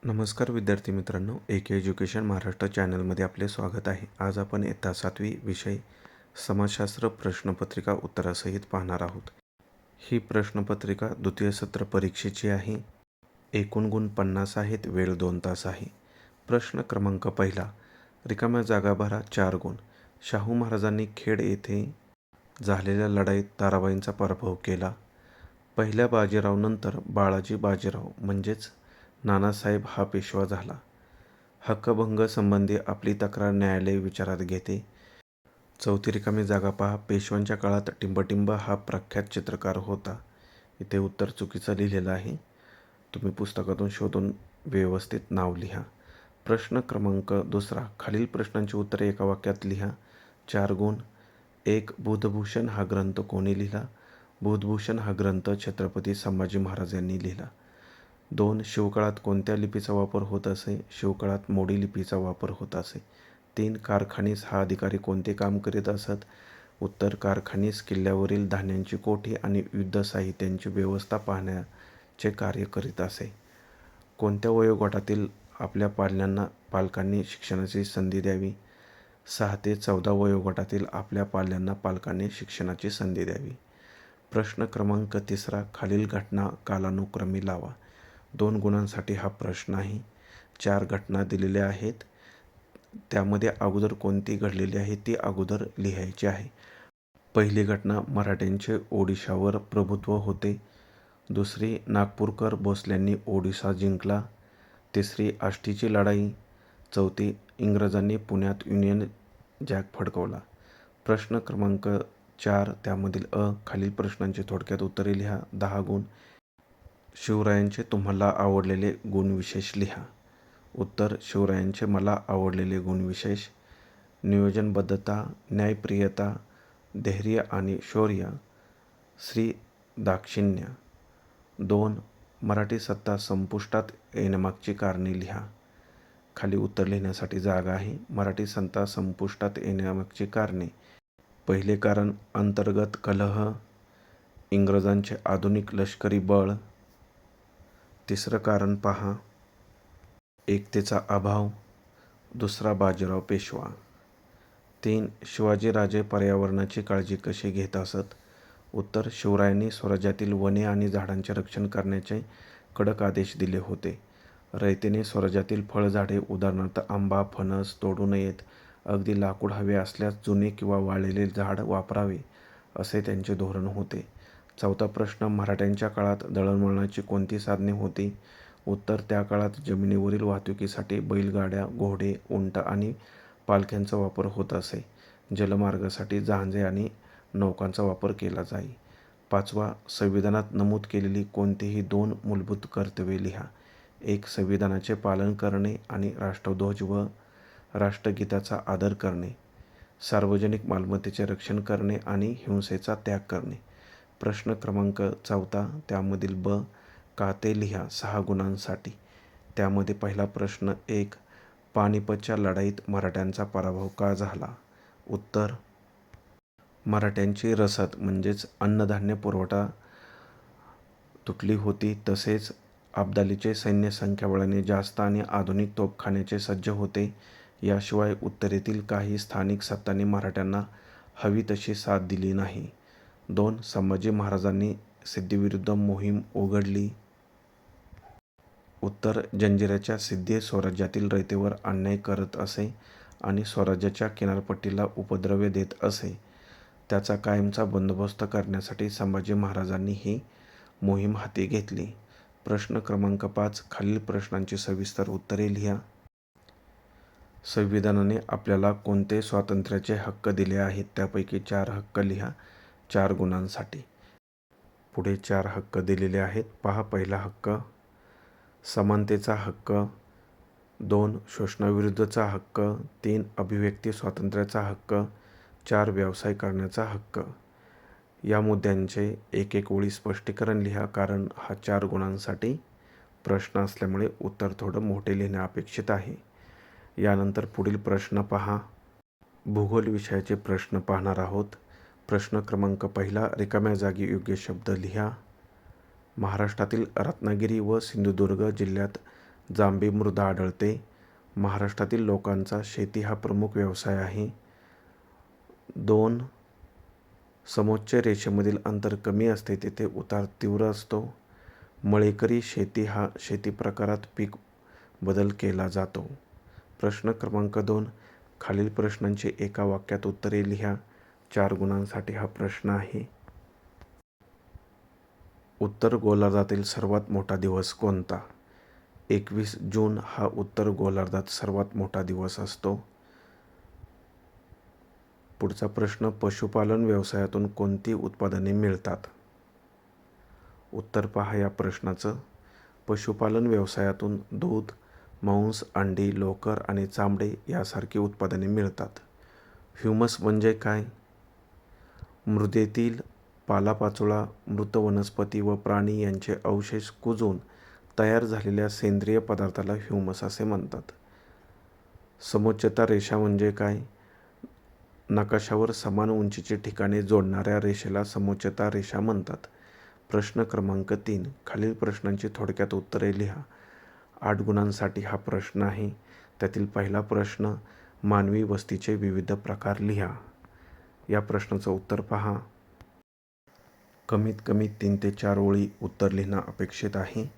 नमस्कार विद्यार्थी मित्रांनो, एके एज्युकेशन महाराष्ट्र चॅनलमध्ये आपले स्वागत आहे. आज आपण इयत्ता 7वी विषय समाजशास्त्र प्रश्नपत्रिका उत्तरासहित पाहणार आहोत. ही प्रश्नपत्रिका द्वितीय सत्र परीक्षेची आहे. एकूण गुण 50 आहेत. वेळ 2 तास आहे. प्रश्न क्रमांक पहिला, रिकाम्या जागा भरा. 4 गुण. शाहू महाराजांनी खेड येथे झालेल्या लढाईत ताराबाईंचा पराभव केला. पहिल्या बाजीरावनंतर बाळाजी बाजीराव म्हणजेच नानासाहेब हा पेशवा झाला. हक्कभंग संबंधी आपली तक्रार न्यायालय विचारात घेते. चौथी रिकामी जागा पहा. पेशव्यांच्या काळात टिंबटिंब हा प्रख्यात चित्रकार होता. इथे उत्तर चुकीचं लिहिलेलं आहे. तुम्ही पुस्तकातून शोधून व्यवस्थित नाव लिहा. प्रश्न क्रमांक दुसरा, खालील प्रश्नांची उत्तरे एका वाक्यात लिहा. 4 गुण. 1. बुधभूषण हा ग्रंथ कोणी लिहिला? बुधभूषण हा ग्रंथ छत्रपती संभाजी महाराज यांनी लिहिला. 2. शिवकाळात कोणत्या लिपीचा वापर होत असे? शिवकाळात मोडी लिपीचा वापर होत असे. 3. कारखानीस हा अधिकारी कोणते काम करीत असत? उत्तर, कारखानीस किल्ल्यावरील धान्यांची कोठी आणि युद्ध साहित्यांची व्यवस्था पाहण्याचे कार्य करीत असे. कोणत्या वयोगटातील आपल्या पालकांनी शिक्षणाची संधी द्यावी? 6 ते 14 वयोगटातील आपल्या पालकांनी शिक्षणाची संधी द्यावी. प्रश्न क्रमांक तिसरा, खालील घटना कालानुक्रमी लावा. 2 गुणांसाठी हा प्रश्न आहे. 4 घटना दिलेल्या आहेत. त्यामध्ये अगोदर कोणती घडलेली आहे ती अगोदर लिहायची आहे. पहिली घटना, मराठ्यांचे ओडिशावर प्रभुत्व होते. दुसरी, नागपूरकर भोसल्यांनी ओडिशा जिंकला. तिसरी, आष्टीची लढाई. चौथी, इंग्रजांनी पुण्यात युनियन जॅक फडकवला. प्रश्न क्रमांक 4, त्यामधील अ, खालील प्रश्नांची थोडक्यात उत्तरे लिहा. 10 गुण. शिवरायांचे तुम्हाला आवडलेले गुणविशेष लिहा. उत्तर, शिवरायांचे मला आवडलेले गुणविशेष: नियोजनबद्धता, न्यायप्रियता, धैर्य आणि शौर्य, श्रीदाक्षिण्य. 2. मराठी सत्ता संपुष्टात येण्यामागची कारणे लिहा. खाली उत्तर लिहिण्यासाठी जागा आहे. मराठी सत्ता संपुष्टात येण्यामागची कारणे: पहिले कारण, अंतर्गत कलह. इंग्रजांचे आधुनिक लष्करी बळ. तिसरं कारण पहा, एकतेचा अभाव. दुसरा, बाजीराव पेशवा. 3. शिवाजीराजे पर्यावरणाची काळजी कशी घेत असत? उत्तर, शिवरायांनी स्वराज्यातील वने आणि झाडांचे रक्षण करण्याचे कडक आदेश दिले होते. रयतेने स्वराज्यातील फळझाडे उदाहरणार्थ आंबा, फणस तोडू नयेत. अगदी लाकूड हवे असल्यास जुने किंवा वाळलेले झाड वापरावे असे त्यांचे धोरण होते. चौथा प्रश्न, मराठ्यांच्या काळात दळणवळणाची कोणती साधने होती? उत्तर, त्या काळात जमिनीवरील वाहतुकीसाठी बैलगाड्या, घोडे, उंट आणि पालख्यांचा वापर होत असे. जलमार्गासाठी जहाजे आणि नौकांचा वापर केला जाई. 5. संविधानात नमूद केलेली कोणतीही 2 मूलभूत कर्तव्ये लिहा. 1. संविधानाचे पालन करणे आणि राष्ट्रध्वज व राष्ट्रगीताचा आदर करणे. सार्वजनिक मालमत्तेचे रक्षण करणे आणि हिंसेचा त्याग करणे. प्रश्न क्रमांक 4, त्यामधील ब, का ते लिहा 6 गुणांसाठी. त्यामध्ये पहिला प्रश्न 1. पानिपतच्या लढाईत मराठ्यांचा पराभव का झाला? उत्तर, मराठ्यांची रसद म्हणजेच अन्नधान्य पुरवठा तुटली होती. तसेच अब्दालीचे सैन्य संख्याबळाने जास्त आणि आधुनिक तोफखान्याचे सज्ज होते. याशिवाय उत्तरेतील काही स्थानिक सत्तांनी मराठ्यांना हवी तशी साथ दिली नाही. 2. संभाजी महाराजांनी सिद्दीविरुद्ध मोहीम उघडली. उत्तर, जंजिऱ्याच्या सिद्दी स्वराज्यातील रयतेवर अन्याय करत असे आणि स्वराज्याच्या किनारपट्टीला उपद्रव देत असे. त्याचा कायमचा बंदोबस्त करण्यासाठी संभाजी महाराजांनी ही मोहीम हाती घेतली. प्रश्न क्रमांक 5, खालील प्रश्नांची सविस्तर उत्तरे लिहा. संविधानाने आपल्याला कोणते स्वातंत्र्याचे हक्क दिले आहेत? त्यापैकी 4 हक्क लिहा 4 गुणांसाठी. पुढे 4 हक्क दिलेले आहेत. पहा. पहिला हक्क, समानतेचा हक्क. 2. शोषणाविरुद्धचा हक्क. 3. अभिव्यक्ती स्वातंत्र्याचा हक्क. 4. व्यवसाय करण्याचा हक्क. या मुद्द्यांचे एक ओळी स्पष्टीकरण लिहा, कारण हा 4 गुणांसाठी प्रश्न असल्यामुळे उत्तर थोडं मोठे लिहिणे अपेक्षित आहे. यानंतर पुढील प्रश्न पहा. भूगोल विषयाचे प्रश्न पाहणार आहोत. प्रश्न क्रमांक पहिला, रिकाम्या जागी योग्य शब्द लिहा. महाराष्ट्रातील रत्नागिरी व सिंधुदुर्ग जिल्ह्यात जांभी मृदा आढळते. महाराष्ट्रातील लोकांचा शेती हा प्रमुख व्यवसाय आहे. 2. समोच्च रेषेमधील अंतर कमी असते तेथे उतार तीव्र असतो. मळेकरी शेती हा शेती प्रकारात पीक बदल केला जातो. प्रश्न क्रमांक 2. खालील प्रश्नांची एका वाक्यात उत्तरे लिहा. 4 गुणांसाठी हा प्रश्न आहे. उत्तर गोलार्धातील सर्वात मोठा दिवस कोणता? 21 जून हा उत्तर गोलार्धात सर्वात मोठा दिवस असतो. पुढचा प्रश्न, पशुपालन व्यवसायातून कोणती उत्पादने मिळतात? उत्तर पहा या प्रश्नाचं. पशुपालन व्यवसायातून दूध, मांस, अंडी, लोकर आणि चामडे यासारखी उत्पादने मिळतात. ह्युमस म्हणजे काय? मृदेतील पालापाचोळा, मृत वनस्पती व प्राणी यांचे अवशेष कुजून तयार झालेल्या सेंद्रिय पदार्थाला ह्युमस असे म्हणतात. समोच्चता रेषा म्हणजे काय? नकाशावर समान उंचीची ठिकाणे जोडणाऱ्या रेषेला समोच्चता रेषा म्हणतात. प्रश्न क्रमांक 3. खालील प्रश्नांची थोडक्यात उत्तरे लिहा. 8 गुणांसाठी हा प्रश्न आहे. त्यातील पहिला प्रश्न, मानवी वस्तीचे विविध प्रकार लिहा. या प्रश्नाचं उत्तर पहा. कमीत कमी 3 ते 4 ओळी उत्तर लिहिणं अपेक्षित आहे.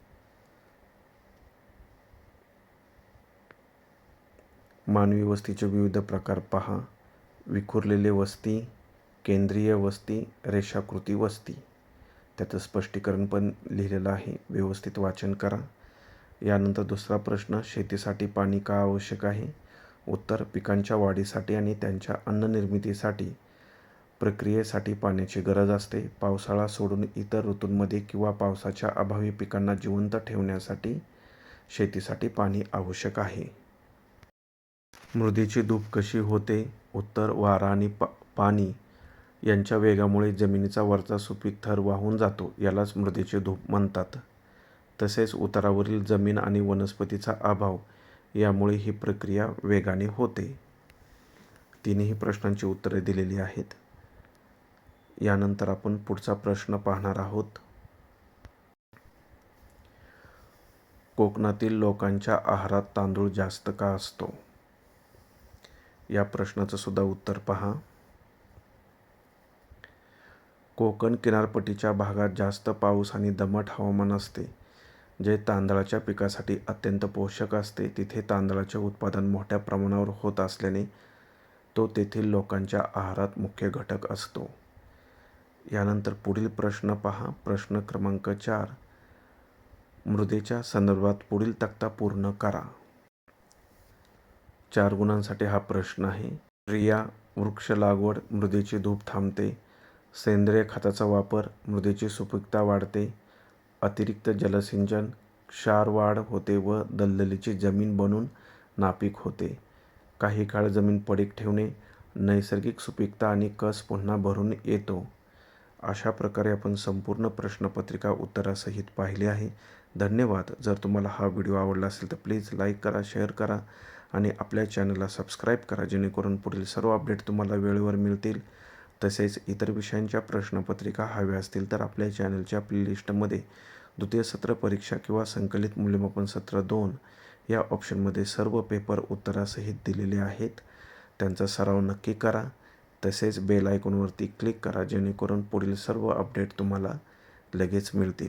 मानवी वस्तीचे विविध प्रकार पहा. विखुरलेली वस्ती, केंद्रीय वस्ती, रेषाकृती वस्ती. त्याचं स्पष्टीकरण पण लिहिलेलं आहे. व्यवस्थित वाचन करा. यानंतर दुसरा प्रश्न, शेतीसाठी पाणी का आवश्यक आहे? उत्तर, पिकांच्या वाढीसाठी आणि त्यांच्या अन्ननिर्मितीसाठी प्रक्रियेसाठी पाण्याची गरज असते. पावसाळा सोडून इतर ऋतूंमध्ये किंवा पावसाच्या अभावी पिकांना जिवंत ठेवण्यासाठी शेतीसाठी पाणी आवश्यक आहे. मृदेची धूप कशी होते? उत्तर, वारा आणि पाणी यांच्या वेगामुळे जमिनीचा वरचा सुपीक थर वाहून जातो. यालाच मृदेची धूप म्हणतात. तसेच उतारावरील जमीन आणि वनस्पतीचा अभाव यामुळे ही प्रक्रिया वेगाने होते. तिन्ही प्रश्नांची उत्तरे दिलेली आहेत. यानंतर आपण पुढचा प्रश्न पाहणार आहोत. कोकणातील लोकांच्या आहारात तांदूळ जास्त का असतो? या प्रश्नाचं सुद्धा उत्तर पहा. कोकण किनारपट्टीच्या भागात जास्त पाऊस आणि दमट हवामान असते, जे तांदळाच्या पिकासाठी अत्यंत पोषक असते. तिथे तांदळाचे उत्पादन मोठ्या प्रमाणावर होत असल्याने तो तेथील लोकांच्या आहारात मुख्य घटक असतो. यानंतर पुढील प्रश्न पहा. प्रश्न क्रमांक 4. मृदेच्या संदर्भात पुढील तक्ता पूर्ण करा. 4 गुणांसाठी हा प्रश्न आहे. क्रिया, वृक्ष लागवड मृदेची धूप थांबते. सेंद्रिय खताचा वापर मृदेची सुपीकता वाढते. अतिरिक्त जलसिंचन क्षार वाढ होते व दलदलीची जमीन बनून नापीक होते. काही काळ जमीन पडीक ठेवणे नैसर्गिक सुपीकता आणि कस पुन्हा भरून येतो. अशा प्रकारे आपण संपूर्ण प्रश्नपत्रिका उत्तरासहित पाहिली आहे. धन्यवाद. जर तुम्हाला हा व्हिडिओ आवडला असेल तर प्लीज लाईक करा, शेअर करा आणि आपल्या चॅनलला सबस्क्राईब करा, जेणेकरून पुढील सर्व अपडेट तुम्हाला वेळेवर मिळतील. तसेच इतर विषयांच्या प्रश्नपत्रिका हव्या असतील तर आपल्या चॅनलच्या प्लेलिस्टमध्ये द्वितीय सत्र परीक्षा किंवा संकलित मूल्यमापन सत्र 2 या ऑप्शनमध्ये सर्व पेपर उत्तरासहित दिलेले आहेत. त्यांचा सराव नक्की करा. तसेच बेल आयकॉनवरती क्लिक करा, जेणेकरून पुढील सर्व अपडेट तुम्हाला लगेच मिळतील.